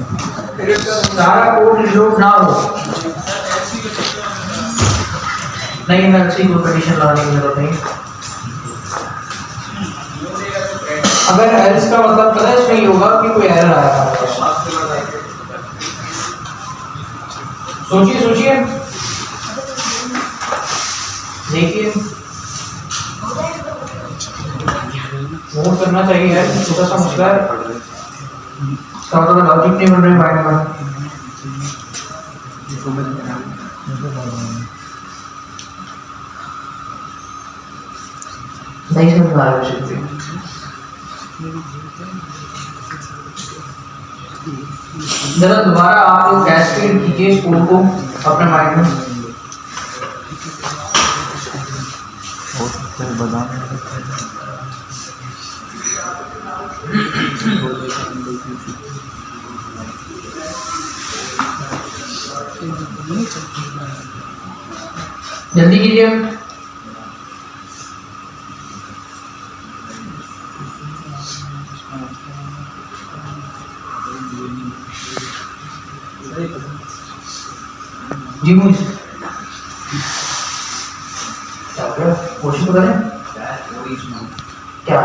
सारा code reload ना हो, नहीं मैं ऐसी कोई कंडीशन लगाने की जरूरत नहीं। अगर एल्स का मतलब पता है इसमें ये होगा कि कोई एरर आया है। सोचिए सोचिए, देखिए नोट करना चाहिए है, छोटा सा मसला है, लॉजिक नहीं बन रहे माइंड में। नहीं समझ आ रहा है। जरा दोबारा आप लोग कैस्केड कीजिए इस कोड को अपने माइंड में। जल्दी कीजिए। जी मुझे कोशिश तो करें क्या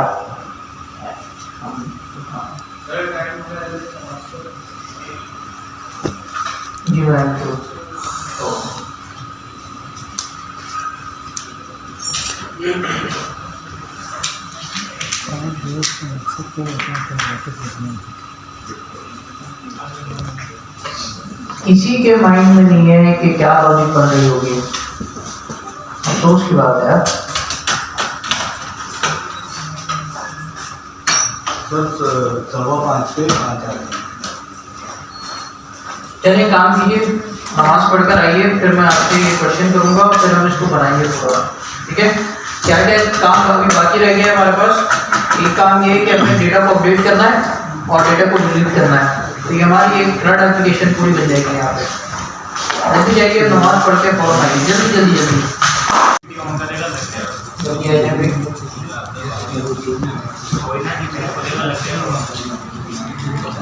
जी मैम तो किसी के माइंड में नहीं है कि क्या लॉजिक बन रही होगी, अफसोस की बात है। चलिए काम कीजिए, नमाज पढ़कर आइए, फिर मैं आपसे ये क्वेश्चन करूंगा और फिर हम इसको बनाएंगे थोड़ा, ठीक है। क्या क्या काम अभी बाकी रह गया है हमारे पास। एक काम ये है कि अपने डेटा को अपडेट करना है और डेटा को डिलीट करना है, तो ये हमारी एक फ्लड एप्लीकेशन पूरी बन जाएगी यहाँ पे। जल्दी जाइए, नमाज पढ़ के फौरन आइए, जल्दी जल्दी जल्दी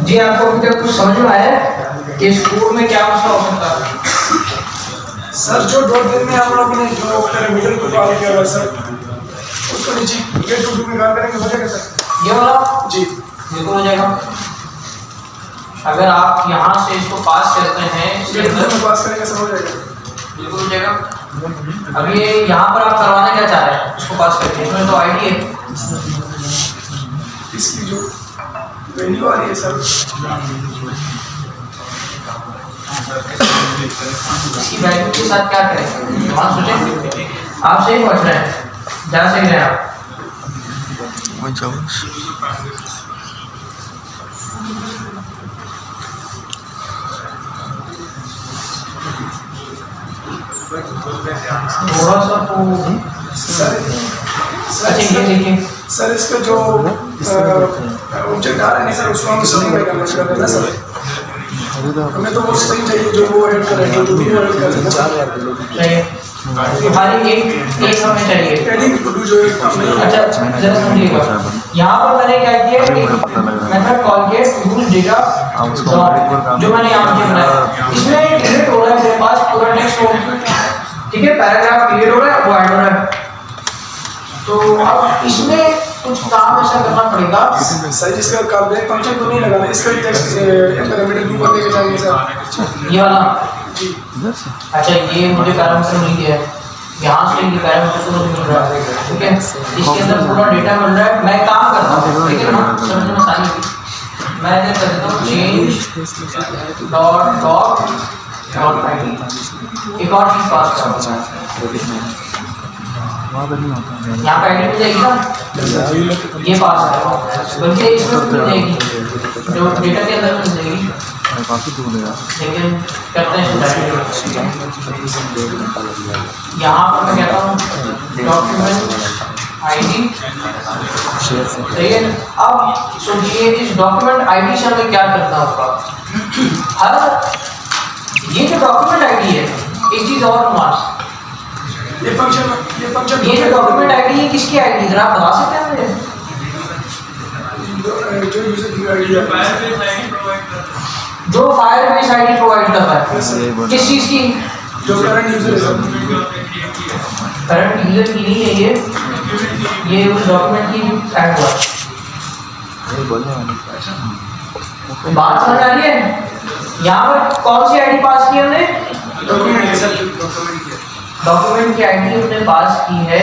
जी। आपको अभी तक कुछ समझ में आया कि इस कोड में क्या मसला हो सकता है? सर जो .NET में हम लोग ने जो पैरामीटर को कॉल किया हुआ सर, उसको नीचे गेट टू में काम करेंगे, हो जाएगा सर? ये वाला जी बिल्कुल हो जाएगा। अगर आप यहाँ से इसको पास करते हैं, इसके अंदर पास करेंगे सर, हो जाएगा, बिल्कुल हो जाएगा। अभी ये यहाँ पर आप करवाना क्या चाह रहे हैं इसको पास करके? इसमें तो आईडी है, इसकी जो वैल्यू आ रही है सर, इसकी वैल्यू के साथ क्या करेंगे आप सोचें। आप सही पहुँच रहे हैं, जा सही रहे हैं आप। थोड़ा सा तो सर इसका जो ऑब्जेक्ट आ रहा है सर, उसको हम सही में करना चाहिए सर। हमें तो वो सही चाहिए जो वो ऐड कर रहे हैं, जो भी वो ऐड कर रहे हैं हमारी एक हमें चाहिए। एडिंग टू डू जो है। अच्छा जरा समझिएगा, यहाँ पर मैंने क्या किया कि मेथड कॉल किया यूज डेटा, जो मैंने यहाँ पे बनाया, इसमें क्रिएट हो रहा है मेरे पास पूरा टेक्स्ट हो, ठीक है, पैराग्राफ क्लियर हो रहा है, वो ऐड हो रहा है। तो अब इसमें कुछ काम ऐसा करना पड़ेगा सर, जिसका काम ब्रेक फंक्शन तो नहीं लगाना, इसका टेक्स्ट पैरामीटर भी करने के चाहिए सर। ये वाला जी अच्छा, ये मुझे पैरामीटर मिल गया है, यहाँ से ये पैरामीटर को मिल रहा है, ठीक है। इसके अंदर पूरा डेटा मिल रहा है। मैं काम करता हूँ, ठीक है ना, समझने में आसानी होगी। मैं इधर कर देता हूँ change dot dot dot ID, एक और चीज़ पास करता हूँ, यहाँ पे आईडी मिल जाएगी ना, ये पास है, बल्कि इसमें मिल जाएगी जो डेटा के अंदर मिल जाएगी, लेकिन करते हैं यहाँ पर मैं कहता हूँ डॉक्यूमेंट आईडी, सही है। अब सोचिए इस डॉक्यूमेंट आईडी से हमें क्या करना होगा। हर ये जो डॉक्यूमेंट आईडी है, एक चीज़ और मार्क्स, ये जो डॉक्यूमेंट आईडी है किसकी आईडी, जरा आप बता सकते हैं मुझे? आईडी प्रोवाइड कर रहा है, किस चीज़ की? जो करंट यूजर है, करंट यूजर की नहीं है ये उस डॉक्यूमेंट की ऐड हुआ। बात समझ आ रही है? यहाँ पर कौन सी आईडी पास की हमने? डॉक्यूमेंट की आईडी हमने पास की है,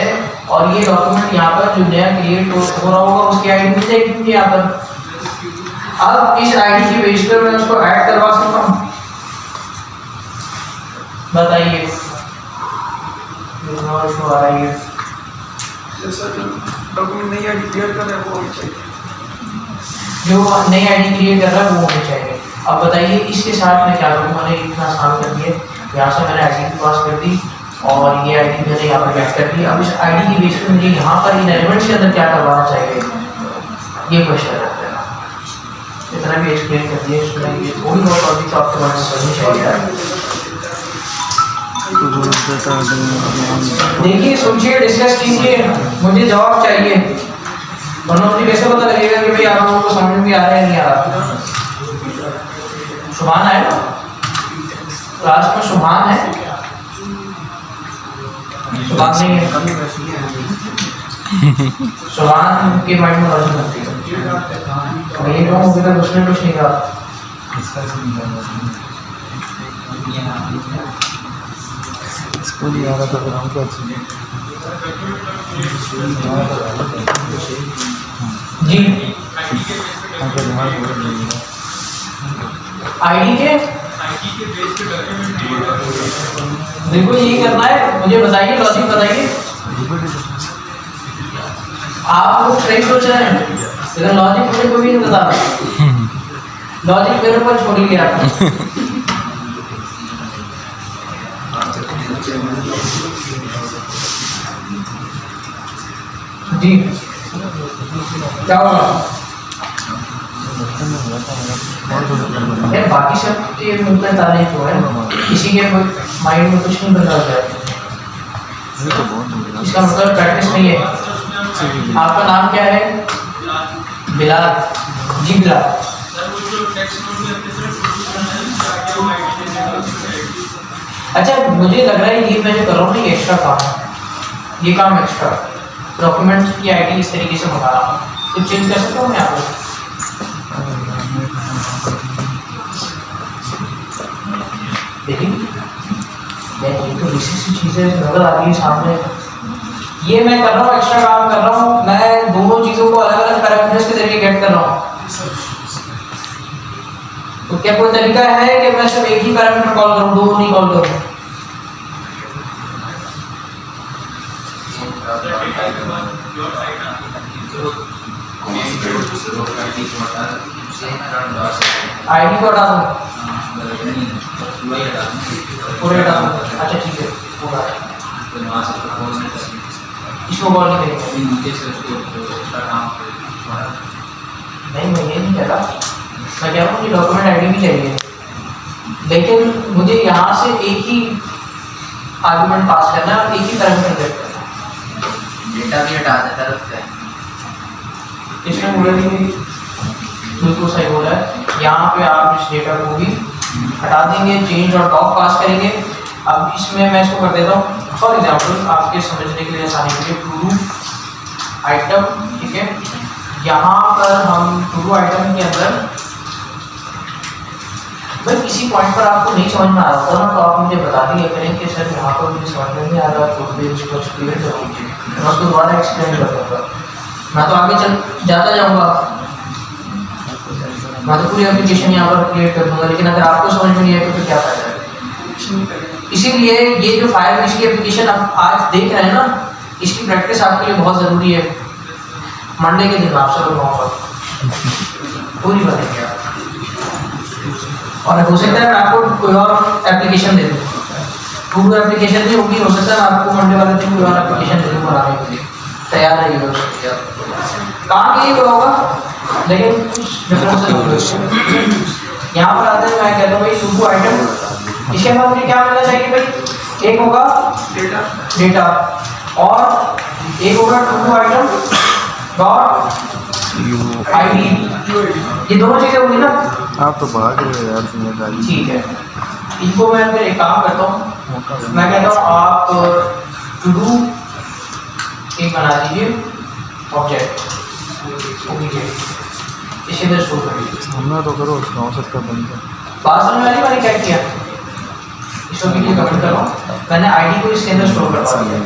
और ये डॉक्यूमेंट यहाँ पर जो नया क्रिएट हो रहा होगा उसकी आईडी मिल जाएगी मुझे यहाँ पर। अब इस आईडी की बेस पर मैं उसको ऐड करवा सकता हूँ? बताइए। डॉक्यूमेंट नई आईडी क्रिएट कर रहे हैं वो होनी चाहिए, जो नई आईडी क्रिएट कर रहा है वो होनी चाहिए। अब बताइए इसके साथ मैं क्या करूँ? मैंने इतना आसान कर दिया, यहाँ से मैंने आईडी पास कर दी और ये आईडी मैंने यहाँ पर ऐड कर दी। अब इस आईडी की बेस पे मुझे यहाँ पर इन एलिमेंट्स के अंदर क्या करवाना चाहिए, ये क्वेश्चन रहता है। इतना भी एक्सप्लेन कर दिया, इसमें ये थोड़ी बहुत अभी तो आपको बात समझनी चाहिए। देखिए, सोचिए, डिस्कस कीजिए, मुझे जवाब चाहिए, वरना मुझे कैसे पता लगेगा कि भाई आप लोगों को समझ में आ रहा है नहीं आ रहा। शुभान है ना क्लास में? शुभान है? शुभान नहीं है? शुभान के माइंड में रोशन लगती है। ये क्यों अभी तक उसने कुछ नहीं कहा? इसको नहीं आ रहा था फिर हम क्या जी आईडी के बिल्कुल यही करना है। मुझे बताइए, लॉजिक बताइए। आप लोग सही सोच रहे हैं, लेकिन लॉजिक मुझे कोई भी नहीं बता रहा। लॉजिक मेरे ऊपर छोड़ ही लिया। जी क्या होगा? बाकी सब के मुंह में तारीफ हो है, किसी के माइंड में कुछ नहीं बदल जाए, इसका मतलब प्रैक्टिस नहीं है। आपका नाम क्या है? बिलाल जी। बिलाल, अच्छा मुझे लग रहा है ये मैं जो कर रहा हूँ ये एक्स्ट्रा काम है, ये काम एक्स्ट्रा। डॉक्यूमेंट की आईडी इस तरीके से मंगा रहा हूँ, तो चेंज कर सकता हूँ मैं आपको? देखिए ये तो बेसिक चीज़ें नजर आ रही है सामने। ये मैं कर रहा हूँ, एक्स्ट्रा काम कर रहा हूँ, मैं दोनों चीज़ों को अलग अलग पैरामीटर्स के जरिए गेट कर रहा हूँ। तो क्या कोई तरीका है कि मैं सिर्फ एक ही पैरामीटर कॉल करूँ, दो नहीं कॉल करूँ? आईडी को हटा दूँ, पूरे हटा दूँ? अच्छा ठीक है, होगा। इसको कॉल नहीं करेंगे? नहीं मैं ये नहीं कह रहा, मैं कह रहा हूँ मुझे डॉक्यूमेंट आईडी भी चाहिए, लेकिन मुझे यहाँ से एक ही आर्गुमेंट पास करना है और एक ही पैरामीटर गेट करना है। डेटा भी हटा देता है इसमें बोला कि बिल्कुल सही बोला है। यहाँ पे आप इस डेटा को भी हटा देंगे, चेंज और डॉक पास करेंगे। अब इसमें मैं इसको कर देता हूँ फॉर एग्जाम्पल आपके समझने के लिए, आसानी के लिए, टू डू आइटम। ठीक है, यहाँ पर हम टू डू आइटम के अंदर भाई किसी पॉइंट पर आपको नहीं समझ में आ रहा था ना, तो आप मुझे बता दिया करें कि सर यहाँ पर मुझे समझ में नहीं आ रहा, तो मुझे उसको एक्सप्लेन कर दीजिए, मैं उसको दोबारा एक्सप्लेन कर दूँगा। मैं तो आगे चल जाता जाऊँगा, मैं तो पूरी एप्लीकेशन यहाँ पर क्रिएट कर दूँगा, लेकिन अगर आपको समझ में नहीं आए तो क्या फ़ायदा है? इसीलिए ये जो फायरबेस की एप्लीकेशन आप आज देख रहे हैं ना, इसकी प्रैक्टिस आपके लिए बहुत ज़रूरी है। मंडे के दिन आपसे लोग मौका पूरी बनेंगे आप, और हो सकता है मैं आपको कोई और एप्लीकेशन दे दूँ, टू एप्लीकेशन भी होगी, हो सकता है मैं आपको मंडे वाले दिन कोई और एप्लीकेशन दे दूँ बनाने के लिए, तैयार रहिएगा उसके लिए। काम यही होगा, लेकिन कुछ डिफरेंस यहाँ पर आते हैं। मैं कहता हूँ भाई टू आइटम, इसके बाद मुझे क्या मिलना चाहिए भाई? एक होगा डेटा और एक होगा टू आइटम डॉट आईडी, ये दोनों चीज़ें होंगी ना। आप तो भाग रहे हो यार जिम्मेदारी। ठीक है, इनको मैं फिर एक काम करता हूँ, मैं कहता हूँ आप टू डू एक बना दीजिए ऑब्जेक्ट, इसे इधर शो कर दीजिए। हमने तो करो उसका हो सकता बंदा। बात समझ में आ रही है मैंने क्या किया? इसको के लिए कमेंट कर रहा हूँ, मैंने आईडी को इसके अंदर स्टोर करवा दिया।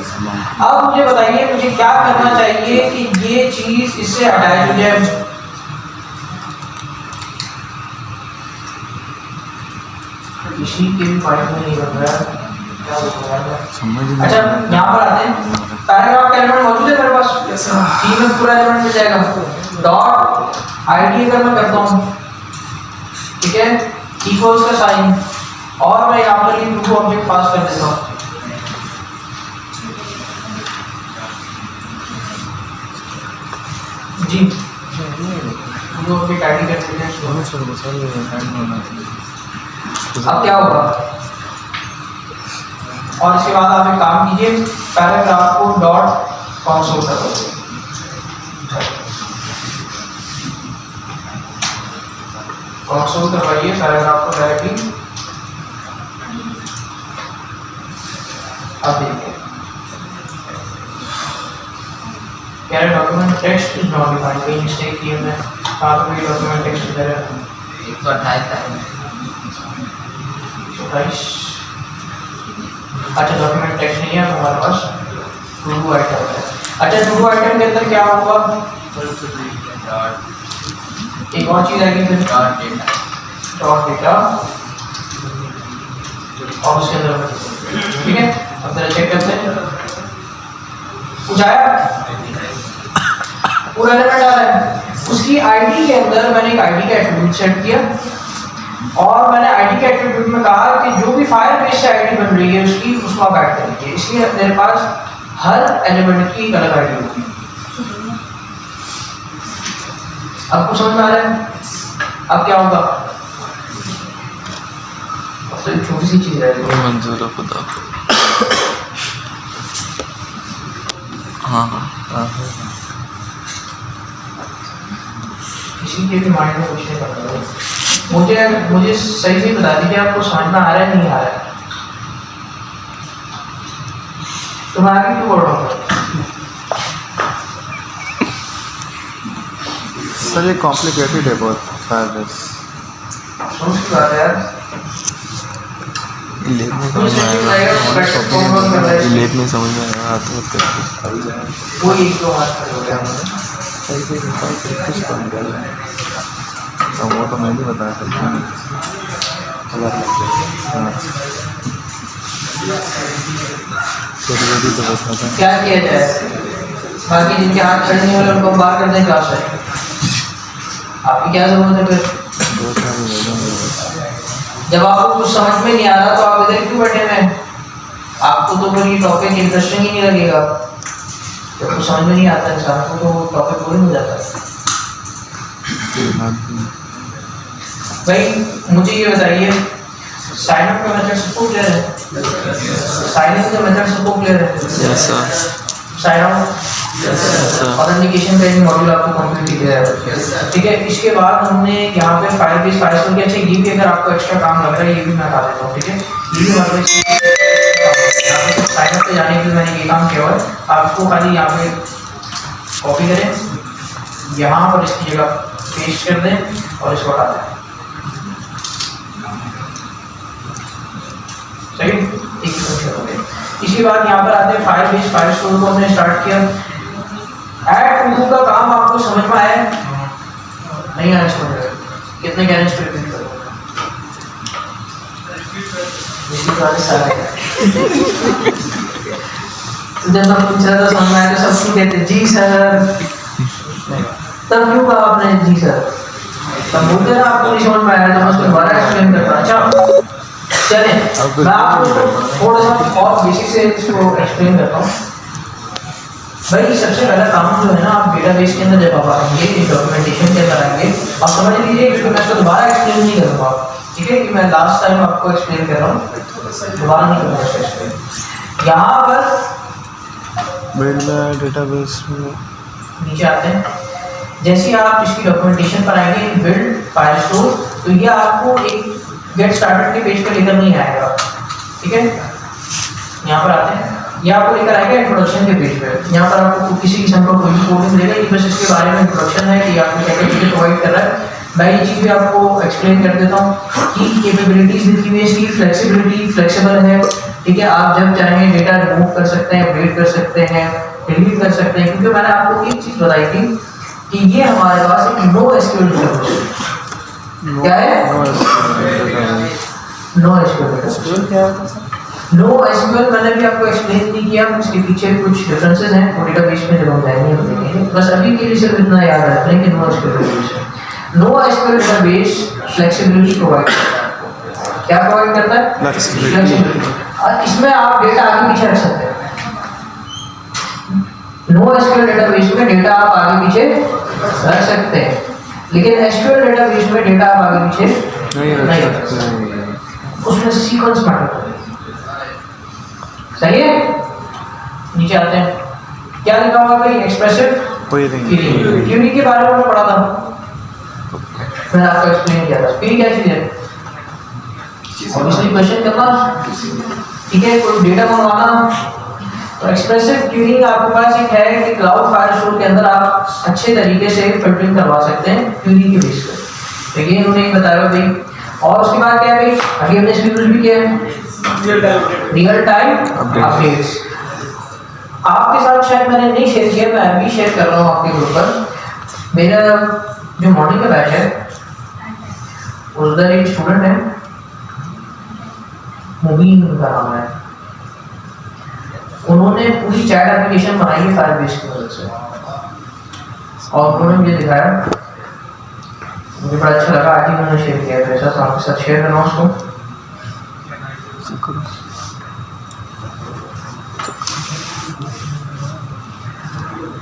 अब मुझे बताइए मुझे क्या करना चाहिए कि ये चीज़ इससे अटैच हो जाए। किसी के भी पॉइंट में नहीं बन रहा है, क्या बताऊं मैं? समझ नहीं अच्छा यहाँ पर आते हैं, पैराग्राफ का एलिमेंट मौजूद है मेरे पास, सी में पूरा एलिमेंट मिल जाएगा। डॉट आईडी अगर मैं करता हूँ, ठीक है, इक्वल्स का साइन, और मैं यहाँ पर ये टू ऑब्जेक्ट पास कर देता हूँ। जी टू ऑब्जेक्ट आईडी कर देते हैं। अब क्या होगा, और इसके बाद आप एक काम कीजिए, पैराग्राफ को डॉट कंसोल कर दीजिए। कंसोल करवाइए पैराग्राफ को डायरेक्टली। अब देखिए कह रहे document text is not defined, कोई मिस्टेक की है मैं, कहाँ पे डॉक्यूमेंट टेक्स्ट इधर है 128 है। अच्छा डॉक्यूमेंट टेक्स्ट नहीं है हमारे पास, टू डू आइटम है। अच्छा टू डू आइटम के अंदर क्या होगा, एक और चीज़ आएगी फिर डॉट डेटा, और उसके अंदर ठीक है। अब जरा चेक करते हैं, कुछ आया, पूरा एलिमेंट आ रहा है। उसकी आईडी के अंदर मैंने एक आईडी का एट्रीब्यूट सेट किया, और मैंने आईडी के एट्रीब्यूट में कहा कि जो भी फायर बेस से आईडी बन रही है उसकी उसको आप ऐड कर लीजिए। इसलिए मेरे पास हर एलिमेंट की एक अलग आईडी होगी। आपको समझ में आ रहा है? अब क्या होगा, अब तो एक छोटी सी चीज़ है मंजूर खुदा। हाँ हाँ किसी के भी माइंड में कुछ नहीं पता है। मुझे सही से बता दीजिए आपको समझ में आ रहा है नहीं आ रहा है, तो मैं आगे क्यों बढ़ रहा हूँ? सर ये कॉम्प्लिकेटेड है बहुत फायर बेस। समझ की बात है यार, लेट में समझ में आएगा, लेट में समझ में आएगा, हाथ में करके वो एक दो हाथ खड़े हो गया। सही से कुछ कम कर रहा है, अब वो तो मैं नहीं बता सकता। हाँ जरूरी तो बता दें क्या किया जाए, बाकी जिनके हाथ खड़े नहीं वाले उनको बाहर कर दें क्लास से, आपकी क्या जरूरत है फिर? दो साल हो गए। जब आपको कुछ समझ में नहीं आ रहा तो आप इधर क्यों बैठे हुए हैं? आपको तो कोई टॉपिक इंटरेस्टिंग ही नहीं लगेगा। जब कुछ समझ में नहीं आता इंसान को तो टॉपिक बोरिंग हो जाता है। भाई मुझे ये बताइए, साइन अप का मेथड सबको क्लियर है? साइन इन का मेथड सबको क्लियर है? Yes sir. Sign out authentication का एक मॉड्यूल आपको कंप्लीट किया है, ठीक है। इसके बाद हमने यहाँ पे फाइल बेस फाइल्स के अच्छा ये भी अगर आपको एक्स्ट्रा काम लग रहा है ये भी मैं बता देता हूँ, ठीक है। ये भी हमारे साइन अप पे जाने के लिए मैंने ये काम किया हुआ है, आप इसको खाली यहाँ पे कॉपी करें, यहाँ पर इसकी जगह पेस्ट कर दें और इसको हटा दें, सही। एक इसके बाद यहाँ पर आते हैं फाइल बेस फाइल स्टोर को हमने स्टार्ट किया। ऐड टू डू का काम आपको समझ में आया? नहीं आया समझ में? कितने कह रहे हैं इस पर रिपीट करो? जब हम पूछ रहे तो समझ में आया तो सब क्यों कहते जी सर, तब क्यों कहा आपने जी सर? तब बोलते ना आपको नहीं समझ में आया तो मैं उसको दोबारा एक्सप्लेन करता। अच्छा चले मैं आपको थोड़ा सा और बेसिक से इसको एक्सप्लेन करता हूँ। भाई सबसे पहला काम जो है ना, आप डेटाबेस के अंदर जब आप आएंगे, डॉक्यूमेंटेशन के अंदर आएंगे, आप समझ लीजिए कि मैं इसको दोबारा एक्सप्लेन नहीं करूँगा, ठीक है, कि मैं लास्ट टाइम आपको एक्सप्लेन कर रहा हूँ, दोबारा नहीं करूँगा इसको एक्सप्लेन। यहाँ पर डेटाबेस में नीचे आते हैं, जैसे ही आप इसकी डॉक्यूमेंटेशन पर आएंगे बिल्ड फाइल स्टोर, तो ये आपको एक गेट स्टार्टेड के पेज पर लेकर नहीं आएगा, ठीक है। यहाँ पर आते हैं, ये आपको लेकर आएगा इंट्रोडक्शन के पेज पे। यहाँ पर आपको किसी किस्म का कोई भी कोड नहीं मिलेगा, ये बस इसके बारे में इंट्रोडक्शन है कि आपको क्या क्या चीज़ें प्रोवाइड कर रहा है। मैं ये चीज़ भी आपको एक्सप्लेन कर देता हूँ कि कैपेबिलिटीज लिखी हुई है इसकी, फ्लेक्सिबिलिटी फ्लेक्सिबल है, ठीक है। आप जब चाहें डेटा रिमूव कर सकते हैं, अपडेट कर सकते हैं, डिलीट कर सकते हैं, क्योंकि मैंने आपको एक चीज़ बताई थी कि ये हमारे पास एक नो एसक्यूएल डेटाबेस है। क्या है? नो एसक्यूएल क्या है? नो एसक्यूएल मैंने भी आपको एक्सप्लेन नहीं किया, उसके पीछे कुछ डिफरेंसेस हैं वो डेटाबेस में जब हम जाएंगे हम देखेंगे। बस अभी के लिए सिर्फ इतना याद रखना है कि नो एसक्यूएल डेटाबेस है। No SQL database flexibility provide करता है। क्या प्रोवाइड करता है? फ्लेक्सिबिलिटी। और इसमें आप डेटा आगे पीछे रख सकते हैं। नो एसक्यूएल डेटाबेस में डेटा आप आगे पीछे रख सकते हैं, लेकिन एसक्यूएल डेटाबेस में डेटा आप आगे पीछे नहीं रख सकते। उसमें सीक्वेंस मैटर करता है। सही है? नीचे आते हैं, क्या लिखा हुआ भाई? एक्सप्रेसिव क्वेरी के बारे में पढ़ा था, मैंने आपको एक्सप्लेन किया था। क्वेरी क्या चीज है? ऑब्वियसली क्वेश्चन करना, ठीक है, कोई डेटा मंगवाना। तो एक्सप्रेसिव क्वेरी आपके पास एक है कि क्लाउड फायर स्टोर के अंदर आप अच्छे तरीके से फिल्टरिंग करवा सकते हैं क्वेरी के बेस पर। देखिए उन्होंने बताया भाई। और उसके बाद क्या है भाई? अभी हमने इसमें यूज भी किया है रियल टाइम अपडेट्स। आपके साथ शायद मैंने नहीं शेयर किया, मैं अभी शेयर कर रहा हूँ आपके ग्रुप पर। मेरा जो मॉर्निंग का बैच है उधर एक स्टूडेंट है, मुबीन उनका नाम है, उन्होंने पूरी चैट एप्लीकेशन बनाई है फायरबेस की मदद से, और उन्होंने मुझे दिखाया, मुझे बड़ा अच्छा लगा। आज ही उन्होंने शेयर किया है, ऐसा तो आपके साथ शेयर करना उसको।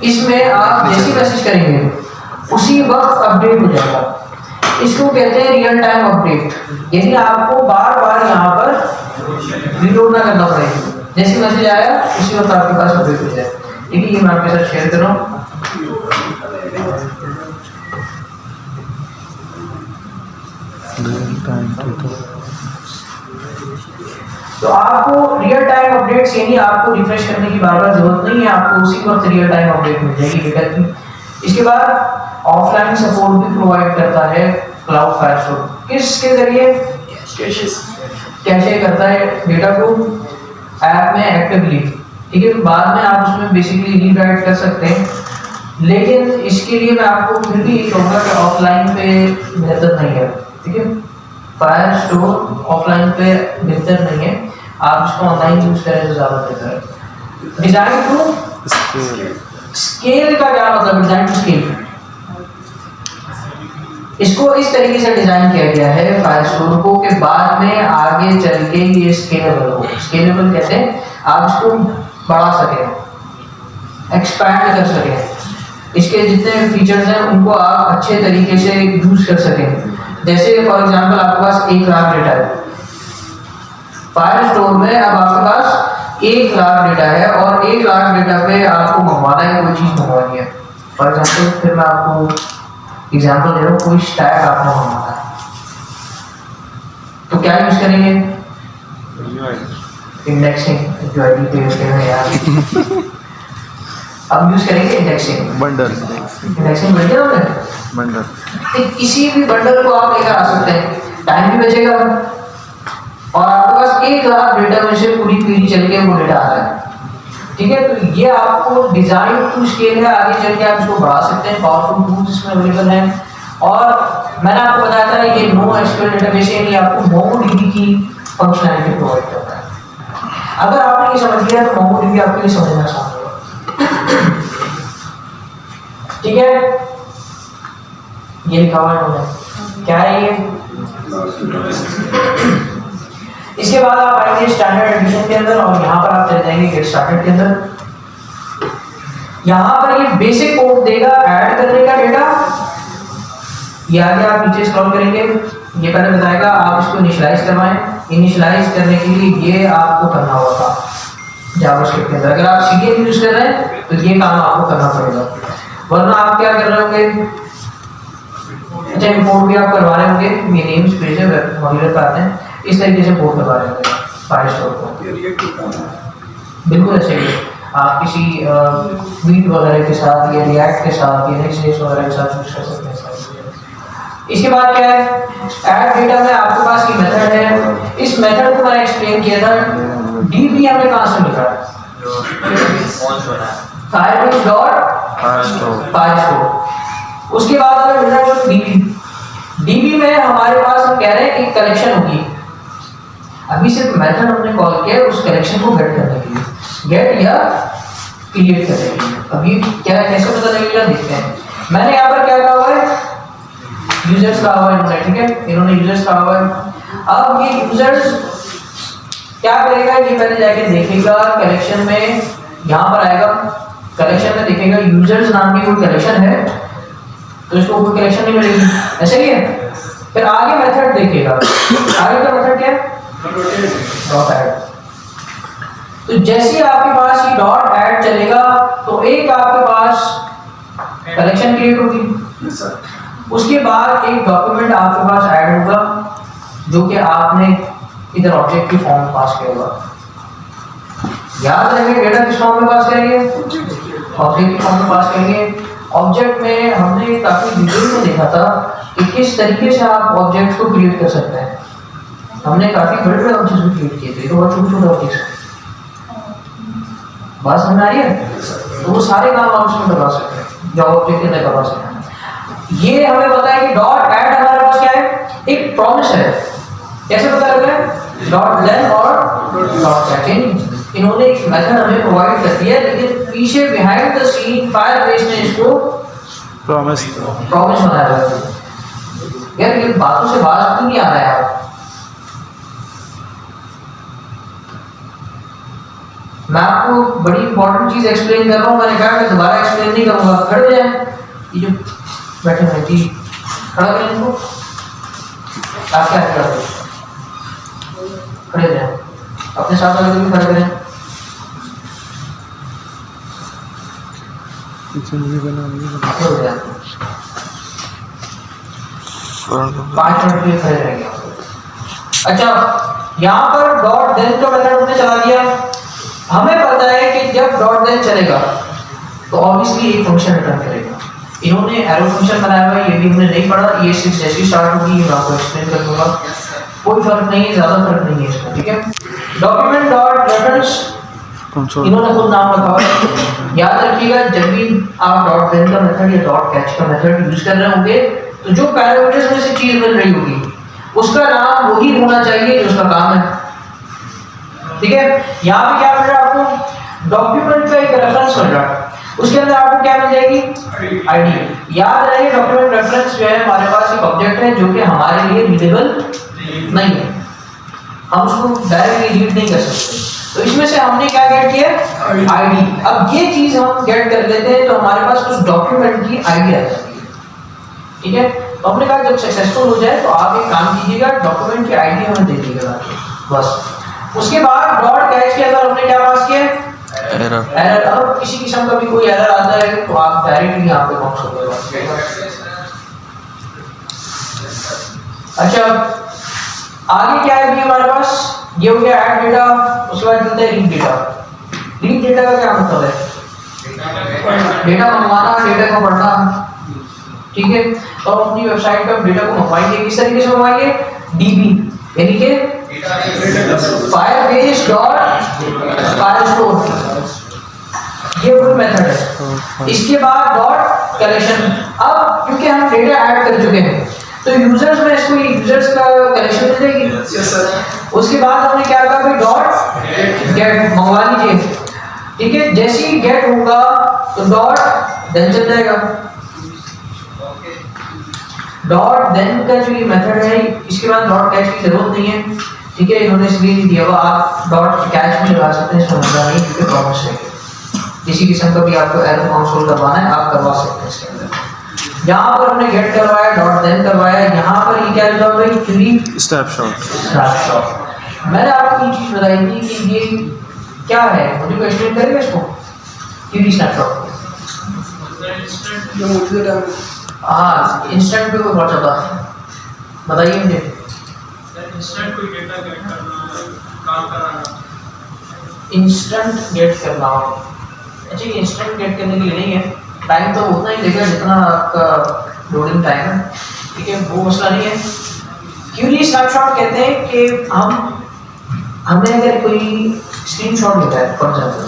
इसमें आप जैसी मैसेज करेंगे उसी वक्त अपडेट हो जाएगा। इसको कहते हैं रियल टाइम अपडेट, यानी आपको बार बार यहाँ पर रीलोड ना करना पड़ेगा। जैसे मैसेज आया उसी वक्त आपके पास अपडेट हो जाए, ठीक है। ये मैं आपके साथ शेयर कर रहा हूँ। तो आपको रियल टाइम अपडेट्स, यानी आपको रिफ्रेश करने की बार बार जरूरत नहीं है, आपको उसी वक्त रियल टाइम अपडेट मिल जाएगी डेटा की। इसके बाद ऑफलाइन सपोर्ट भी प्रोवाइड करता है क्लाउड फायर स्टोर। किसके जरिए? कैशे करता है डेटा को ऐप में एक्टिवली, ठीक है। बाद में आप उसमें बेसिकली रीड राइट कर सकते हैं, लेकिन इसके लिए मैं आपको फिर भी ये कहूँगा कि ऑफलाइन पे बेहतर नहीं है, ठीक है। फायर स्टोर ऑफलाइन पे बेहतर नहीं है, आप इसको ऑनलाइन यूज करें तो ज़्यादा बेहतर है। डिजाइन टू स्केल का क्या मतलब? डिजाइन टू स्केल, इसको इस तरीके से डिजाइन किया गया है फायर स्टोर को कि बाद में आगे चल के ये स्केलेबल हो। स्केलेबल कहते हैं आप इसको बढ़ा सकें, एक्सपैंड कर सकें, इसके जितने फीचर्स हैं उनको आप अच्छे तरीके से यूज कर सकें। जैसे फॉर एग्जांपल आपके पास 1 लाख डेटा है फायर स्टोर में, अब आपके पास 1 लाख डेटा है और 1 लाख डेटा पे आपको मंगवाना है, कोई चीज़ मंगवानी है। फॉर एग्जांपल फिर मैं आपको एग्जांपल दे रहा हूँ, कोई स्टैक आपको मंगवाना है तो क्या यूज करेंगे? इंडेक्सिंग, जो आई डी हैं यार अब यूज करेंगे इंडेक्सिंग बंडल। इंडेक्सिंग बन गया आपने बंडल, किसी भी बंडल को आप लेकर आ सकते हैं, टाइम भी बचेगा और आपके पास 1 लाख डेटा में से पूरी क्वेरी चल के वो डेटा आ रहा है, ठीक है। तो ये आपको डिजाइन टू स्केल है, आगे चल के आप इसको बढ़ा सकते हैं, पावरफुल टूल्स इसमें अवेलेबल हैं। और मैंने आपको बताया था ये नो एसक्यूएल डेटाबेस है, ये आपको मोंगोडीबी की फंक्शनैलिटी प्रोवाइड करता है। अगर आपने ये समझ लिया तो मोंगोडीबी आपके लिए समझना आसान होगा, ठीक है। ये लिखा हुआ है, क्या है ये? इसके बाद आप आएंगे स्टैंडर्ड एडिशन के अंदर और यहाँ पर आप चले जाएंगे गेट स्टार्टेड के अंदर। यहाँ पर ये बेसिक कोड देगा ऐड करने का डेटा, ये आगे आप नीचे स्क्रॉल करेंगे, ये पहले बताएगा आप इसको इनिशियलाइज करवाएं। इनिशियलाइज करने के लिए ये आपको करना होगा था जावास्क्रिप्ट के अंदर। अगर आप सीडीएन यूज कर रहे हैं तो ये काम आपको करना पड़ेगा। वरना आप क्या कर रहे होंगे, अच्छा इंपोर्ट भी आप करवा रहे होंगे, ये नेम स्पेस है मॉड्यूलर पे आते हैं, इस तरीके से इंपोर्ट करवा रहे होंगे फाइल स्टोर को। ये रिएक्टिव काम है। बिल्कुल ऐसे ही आप किसी वीट वगैरह के साथ या रिएक्ट के साथ या नेक्स्ट वगैरह के साथ यूज कर सकते हैं। इसके बाद क्या है, ऐड डेटा में आपके पास ये मेथड है, इस मेथड को मैंने एक्सप्लेन किया था। डीबी हमें कहाँ से मिल रहा है, फायरबेस डॉट फायरस्टोर। उसके बाद हमें मिल रहा है डीबी। डीबी में हमारे पास हम कह रहे हैं एक कलेक्शन होगी, अभी सिर्फ मेथड हमने कॉल किया उस कलेक्शन को गेट करने के लिए, गेट या क्रिएट करने के लिए। अभी क्या कैसे पता लगेगा देखते हैं। मैंने यहाँ पर क्या कहा हुआ है, यूजर्स कहा हुआ है इन्होंने, ठीक है, इन्होंने यूजर्स कहा हुआ है। अब ये यूजर्स क्या करेगा, ये पहले जाके देखेगा कलेक्शन में, यहाँ पर आएगा कलेक्शन में देखेगा यूजर्स नाम की कोई कलेक्शन है तो इसको कोई कलेक्शन नहीं मिलेगी, ऐसे ही है। फिर आगे मेथड देखेगा, आगे का मेथड क्या है, डॉट ऐड। तो जैसे आपके पास ये डॉट ऐड चलेगा तो एक आपके पास कलेक्शन क्रिएट होगी, उसके बाद एक डॉक्यूमेंट आपके पास ऐड होगा जो कि आपने इधर ऑब्जेक्ट की फॉर्म में पास किया होगा। याद रखेंगे डेटा किस फॉर्म में पास करेंगे, ऑब्जेक्ट की फॉर्म में पास करेंगे। ऑब्जेक्ट में हमने काफी डिटेल में देखा था कि किस तरीके से आप ऑब्जेक्ट को क्रिएट कर सकते हैं। हमने काफी बड़े बड़े ऑब्जेक्ट्स भी क्रिएट किए थे, तो बहुत छोटे छोटे ऑब्जेक्ट्स, बात समझ आ रही है। तो वो सारे काम हम उसमें करवा सकते हैं जो ऑब्जेक्ट के अंदर करवा सकते हैं। ये हमें पता है कि डॉट ऐड हमारे पास क्या है, एक प्रॉमिस है। कैसे पता लग रहा है, डॉट लेन और डॉट कैच। इन्होंने एक मेथड हमें प्रोवाइड कर दिया, लेकिन पीछे बिहाइंड द सीन फायरबेस ने इसको प्रॉमिस बनाया हुआ है। यार ये बातों से बात नहीं आ रहा है आप, मैं आपको बड़ी इंपॉर्टेंट चीज एक्सप्लेन कर रहा हूँ, मैंने कहा कि दोबारा एक्सप्लेन नहीं करूंगा। खड़े हो जाए, ये जो बैठे हैं जी, खड़ा करें इनको, आप क्या कर रहे हो, खड़े हो जाए, अपने साथ वाले को भी खड़े करें। खड़े हो जाए, 5 मिनट के लिए खड़े रहेंगे। अच्छा, यहाँ पर डॉट देन का मेथड हमने चला दिया। हमें पता है कि जब डॉट देन चलेगा तो ऑब्वियसली एक फंक्शन रिटर्न करेगा। इन्होंने एरो फंक्शन बनाया हुआ है, ये भी हमने नहीं पढ़ा, ये सिर्फ जैसे स्टार्ट होगी मैं आपको एक्सप्लेन कर दूंगा, कोई फर्क नहीं है, ज़्यादा फर्क नहीं है इसमें, ठीक है। डॉक्यूमेंट डॉट रेफरेंस इन्होंने खुद नाम रखा हुआ है। याद रखिएगा जब भी आप डॉट देन का मेथड या डॉट कैच का मेथड यूज कर रहे होंगे तो जो पैरामीटर्स में से चीज मिल रही होगी उसका नाम वही होना चाहिए जो उसका काम है, ठीक है। यहाँ पे क्या मिल रहा है आपको, डॉक्यूमेंट का एक रेफरेंस मिल रहा है, उसके अंदर आपको क्या मिल जाएगी, आईडी। याद रहे डॉक्यूमेंट रेफरेंस जो है हमारे पास एक ऑब्जेक्ट है जो कि हमारे लिए रीडेबल नहीं है, हम उसको डायरेक्टली रीड नहीं कर सकते। तो इसमें से हमने क्या गेट किया, आईडी। अब ये चीज हम गेट कर लेते हैं तो हमारे पास उस डॉक्यूमेंट की आईडी आ जाती है, ठीक है। तो हमने कहा जब सक्सेसफुल हो जाए तो आप एक काम कीजिएगा, डॉक्यूमेंट की आईडी हमें दे दीजिएगा बस। उसके बाद डॉट कैच के अंदर हमने क्या पास किया, एरर। अब किसी किस्म का भी कोई एरर आता है तो आप डायरेक्टली यहाँ पे बाउंस हो जाएगा। अच्छा, आगे क्या है भी हमारे पास, ये हो गया ऐड डेटा। उसके बाद चलते हैं रीड डेटा। रीड डेटा का क्या मतलब है, डेटा मंगवाना, डेटा को पढ़ना, ठीक है। तो हम अपनी वेबसाइट पर डेटा को मंगवाएंगे, किस तरीके से मंगवाएंगे, डीबी यानी कि फायरबेस डॉट फायरस्टोर, ये फुल मेथड है। इसके बाद डॉट कलेक्शन। अब क्योंकि हम डेटा ऐड कर चुके हैं तो यूजर्स में इसको यूजर्स का कलेक्शन मिल जाएगी। Yes sir. उसके बाद हमने क्या कहा भाई, डॉट गेट मंगवा लीजिए, ठीक है। जैसे ही गेट होगा तो डॉट देन चल जाएगा। डॉट देन का जो ये मेथड है, इसके बाद डॉट कैच की जरूरत नहीं है, ठीक है। इन्होंने इसलिए नहीं दिया हुआ, आप डॉट कैच भी लगा सकते हैं, इसमें मसला नहीं, क्योंकि प्रॉमिस है। किसी किस्म का भी आपको एरर कंसोल करवाना है आप करवा सकते हैं इसके अंदर। यहाँ पर हमने गेट करवाया, डॉट देन करवाया, यहाँ पर ये क्या लिखा हुआ है, क्वेरी स्नैपशॉट। मैंने आपको ये चीज बताई थी कि ये क्या है, मुझे को एक्सप्लेन करेंगे इसको, क्वेरी स्नैपशॉट। जो मौजूदा टाइम में हाँ इंस्टेंट पे कोई बहुत ज़्यादा बताइए मुझे। इंस्टेंट कोई डेटा गेट करना काम कराना इंस्टेंट गेट करना हो, अच्छा इंस्टेंट गेट करने के लिए नहीं है, टाइम तो उतना ही लेगा जितना आपका लोडिंग टाइम है, ठीक है वो मसला नहीं है। क्यूरी स्नैपशॉट कहते हैं कि हमें अगर कोई स्क्रीनशॉट मिला है फॉर एग्जांपल,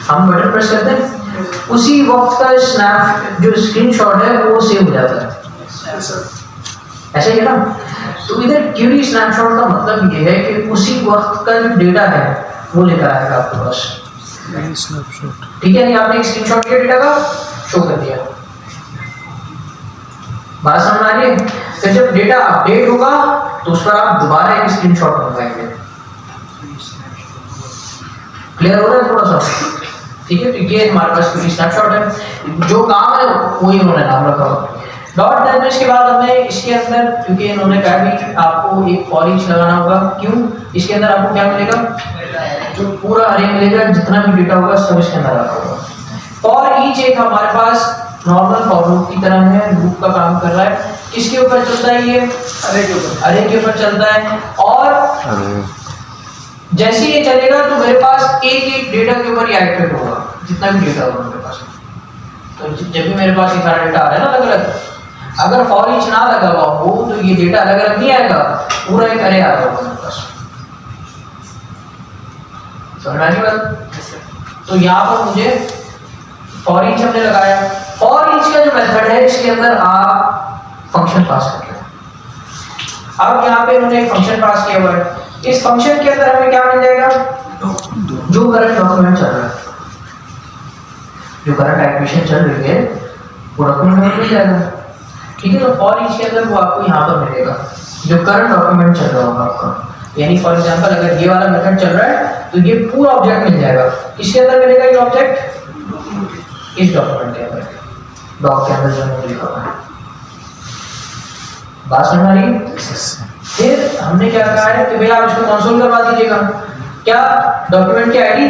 हम बटन प्रेस करते हैं उसी वक्त का स्नैप जो स्क्रीनशॉट है वो सेव हो जाता है, ऐसा ही है ना। तो इधर क्यूरी स्नैपशॉट का मतलब ये है कि उसी वक्त का जो डेटा है वो लेकर आएगा आपके पास, ठीक है। नहीं आपने एक स्क्रीनशॉट किया डेटा का, शो कर दिया, बात समझ आ रही है। फिर जब डेटा अपडेट होगा तो उस पर आप दोबारा एक स्क्रीनशॉट मंगवाएंगे, क्लियर हो रहा है थोड़ा सा, ठीक है। तो ये हमारे पास क्यूरी स्नैपशॉट है, जो काम है वही उन्होंने नाम रखा हुआ डॉट। देन इसके बाद हमें इसके अंदर, क्योंकि इन्होंने कहा कि आपको एक फॉर ईच लगाना होगा, क्यों, इसके अंदर आपको क्या मिलेगा, जो पूरा अरे मिलेगा, जितना भी डेटा होगा सब इसके अंदर आता होगा। फॉर ईच एक हमारे पास नॉर्मल फॉर लूप की तरह है, लूप का काम कर रहा है, किसके ऊपर चलता है, ये अरे के ऊपर चलता है। और जैसे ये चलेगा तो मेरे पास एक एक डेटा के ऊपर ये एक्टिवेट होगा, जितना भी डेटा होगा मेरे पास। तो जब भी मेरे पास ये सारा डेटा आ रहा है ना अलग अलग, अगर फॉर ईच ना लगा हुआ हो तो ये डेटा अलग अलग नहीं आएगा, पूरा एक अरे आ रहा होगा मेरे पास, समझ आनी बात। तो यहाँ पर मुझे फॉर ईच हमने लगाया, फॉर ईच का जो मेथड है इसके अंदर आप फंक्शन पास कर रहे हैं। अब यहाँ पे उन्होंने एक फंक्शन पास किया हुआ है, इस फंक्शन के अंदर हमें क्या मिल जाएगा, जो करंट डॉक्यूमेंट चल रहा है, जो करंट एक्टिवेशन चल रही है वो डॉक्यूमेंट में मिल जाएगा, ठीक है। तो फॉर ईच के अंदर वो आपको यहाँ पर मिलेगा जो करंट डॉक्यूमेंट चल रहा होगा आपका। यानी फॉर एग्जांपल अगर ये वाला मेथड चल रहा है तो ये पूरा ऑब्जेक्ट मिल जाएगा, किसके अंदर मिलेगा ये ऑब्जेक्ट, इस डॉक्यूमेंट के अंदर, डॉक के अंदर जो हमने लिखा हुआ है। बात समझ आ रही है। फिर हमने क्या कहा है कि भैया आप इसको कंसोल करवा दीजिएगा, क्या डॉक्यूमेंट की आईडी,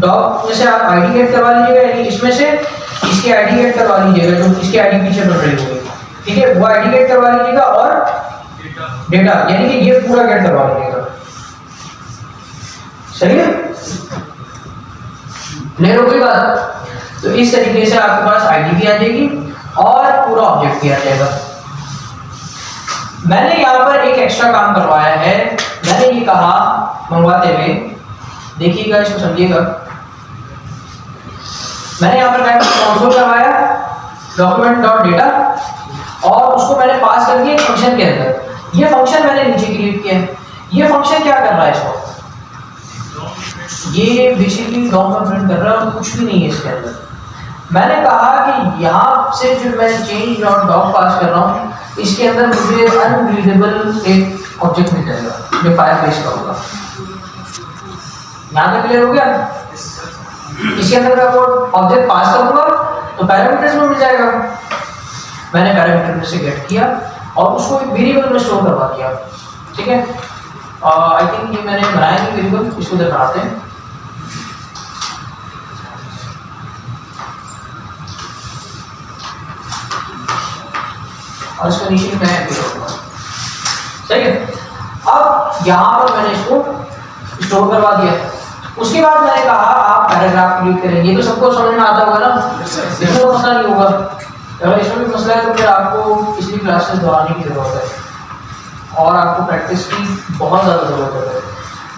डॉक में से आप आईडी गेट करवा लीजिएगा, यानी इसमें से इसकी आईडी गेट करवा लीजिएगा जो इसकी आईडी पीछे बन रही होगी, ठीक है, वो आईडी गेट करवा लीजिएगा, और डेटा यानी कि ये पूरा गेट करवा लीजिएगा, सही है, क्लियर हो गई बात। तो इस तरीके से आपके पास आईडी भी आ जाएगी और पूरा ऑब्जेक्ट भी आ जाएगा। मैंने यहाँ पर एक एक्स्ट्रा काम करवाया है, मैंने ये कहा मंगवाते हुए, देखिएगा इसको समझिएगा, मैंने यहाँ पर कंसोल करवाया डॉक्यूमेंट डॉट डेटा और उसको मैंने पास कर दिया फंक्शन के अंदर। ये फंक्शन मैंने नीचे क्रिएट किया है, ये फंक्शन क्या कर रहा है इसको, ये बेसिकली डॉम में प्रिंट कर रहा है और कुछ भी नहीं है इसके अंदर। मैंने कहा कि यहाँ से जो मैं चेंज डॉट डॉक पास कर रहा हूँ इसके अंदर मुझे अनरीडेबल एक ऑब्जेक्ट मिल जाएगा जो फायर बेस का होगा। यहाँ तक क्लियर हो गया। इसके अंदर मैं वो ऑब्जेक्ट पास करूंगा तो पैरामीटर्स में मिल जाएगा। मैंने पैरामीटर में से गेट किया और उसको एक वेरिएबल में स्टोर करवा दिया, ठीक है। आई थिंक ये मैंने बनाया नहीं वेरिएबल, इसको इधर बनाते हैं। और इसको नीचे मैं करूंगा, सही है। अब यहाँ पर मैंने इसको स्टोर करवा दिया। उसके बाद मैंने कहा आप पैराग्राफ क्रिएट करें। ये तो सबको समझ में आता होगा ना, इसमें तो मसला नहीं होगा। अगर इसमें भी मसला है तो फिर आपको पिछली क्लासेस दोहराने की जरूरत है और आपको प्रैक्टिस की बहुत ज़्यादा जरूरत है,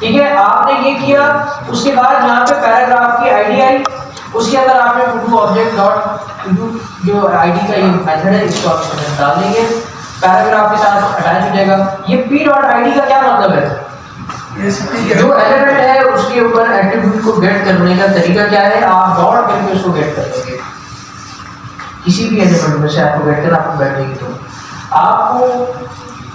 ठीक है। आपने ये किया, उसके बाद यहाँ पे पैराग्राफ की आईडी आई, उसके अंदर आपने to do object dot to do जो आईडी का ये मेथड है इसको आप इसके अंदर डाल देंगे, पैराग्राफ के साथ अटैच हो जाएगा। ये पी डॉट आईडी का क्या मतलब है, जो एलिमेंट है उसके ऊपर एट्रीब्यूट को गेट करने का तरीका क्या है, आप डॉट करके उसको गेट कर देंगे। किसी भी एलिमेंट में से आपको गेट करना, आपको बैठेगी तो आपको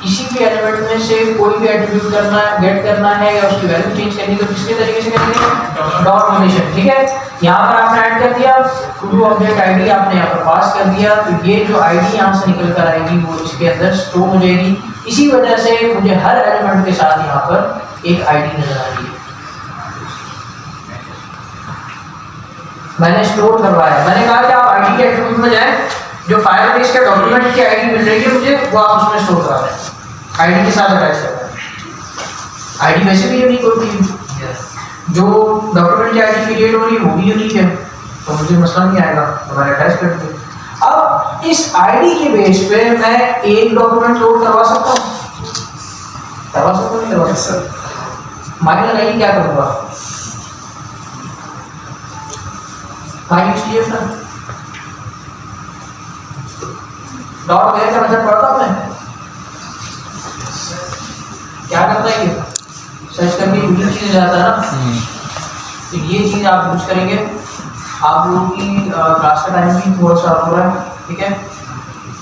किसी भी एलिमेंट में से कोई भी एट्रीब्यूट करना गेट करना है या उसकी वैल्यू चेंज करनी तो किसके तरीके से करेंगे, डॉट नोटेशन, ठीक है। यहाँ पर आपने ऐड कर दिया टू डू ऑब्जेक्ट आईडी, आपने यहाँ पर पास कर दिया, तो ये जो आईडी यहाँ से निकल कर आएगी वो इसके अंदर स्टोर हो जाएगी। इसी वजह से मुझे हर एलिमेंट के साथ यहाँ पर एक आईडी नजर आ रही है। मैंने स्टोर करवाया, मैंने कहा कि आप आईडी के एट्रीब्यूट में जाएं, जो फायर बेस के डॉक्यूमेंट की आईडी मिल रही है मुझे वो आप उसमें स्टोर करा दें, आईडी के साथ अटैच कर दें। आईडी वैसे भी यूनिक होती है, जो डॉक्यूमेंट की आईडी क्रिएट हो रही है वो भी यूनिक है, तो मुझे मसला नहीं आएगा, तो मैंने अटैच कर दिया। अब इस आईडी के बेस पे मैं एक डॉक्यूमेंट लोड करवा सकता हूँ, करवा सकता हूँ नहीं करवा सकता? माइंड लगाइए क्या करूँगा, माइंड यूज ना डॉट वेयर का मेथड पढ़ा था आपने, क्या करता है ये सर्च करके यूनिक चीज जाता है ना, तो ये चीज आप यूज करेंगे। आप लोगों की क्लास का टाइम भी थोड़ा सा हो रहा है, ठीक है,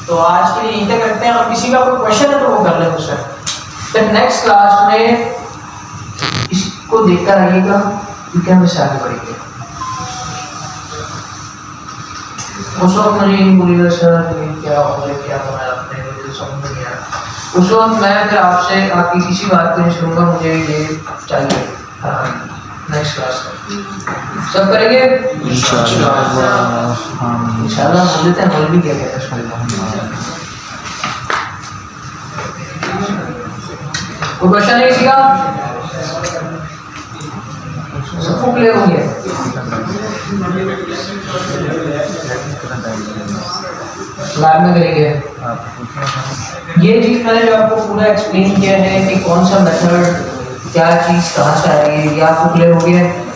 तो आज के लिए यहीं तक रखते हैं। और किसी का कोई क्वेश्चन है तो वो कर ले मुझसे, फिर नेक्स्ट क्लास में इसको देखकर आइएगा क्योंकि हम इससे आगे बढ़ेंगे। उस वक्त मुझे नहीं बोलिएगा सर क्या हो गया क्या बनाया आपने, मुझे समझ नहीं आया। उस वक्त मैं फिर आपसे आपकी किसी बात को नहीं सुनूंगा, मुझे ये चाहिए। नेक्स्ट क्लास सब करेंगे इंशाल्लाह। बोलते हैं बोल भी क्या कहते हैं, कोई क्वेश्चन है किसी का? सबको क्लियर हो गया? बाद में करेंगे। ये चीज़ मैंने जो आपको पूरा एक्सप्लेन किया है कि कौन सा मेथड क्या चीज़ कहाँ से आएगी, ये आपको क्लियर हो गया है।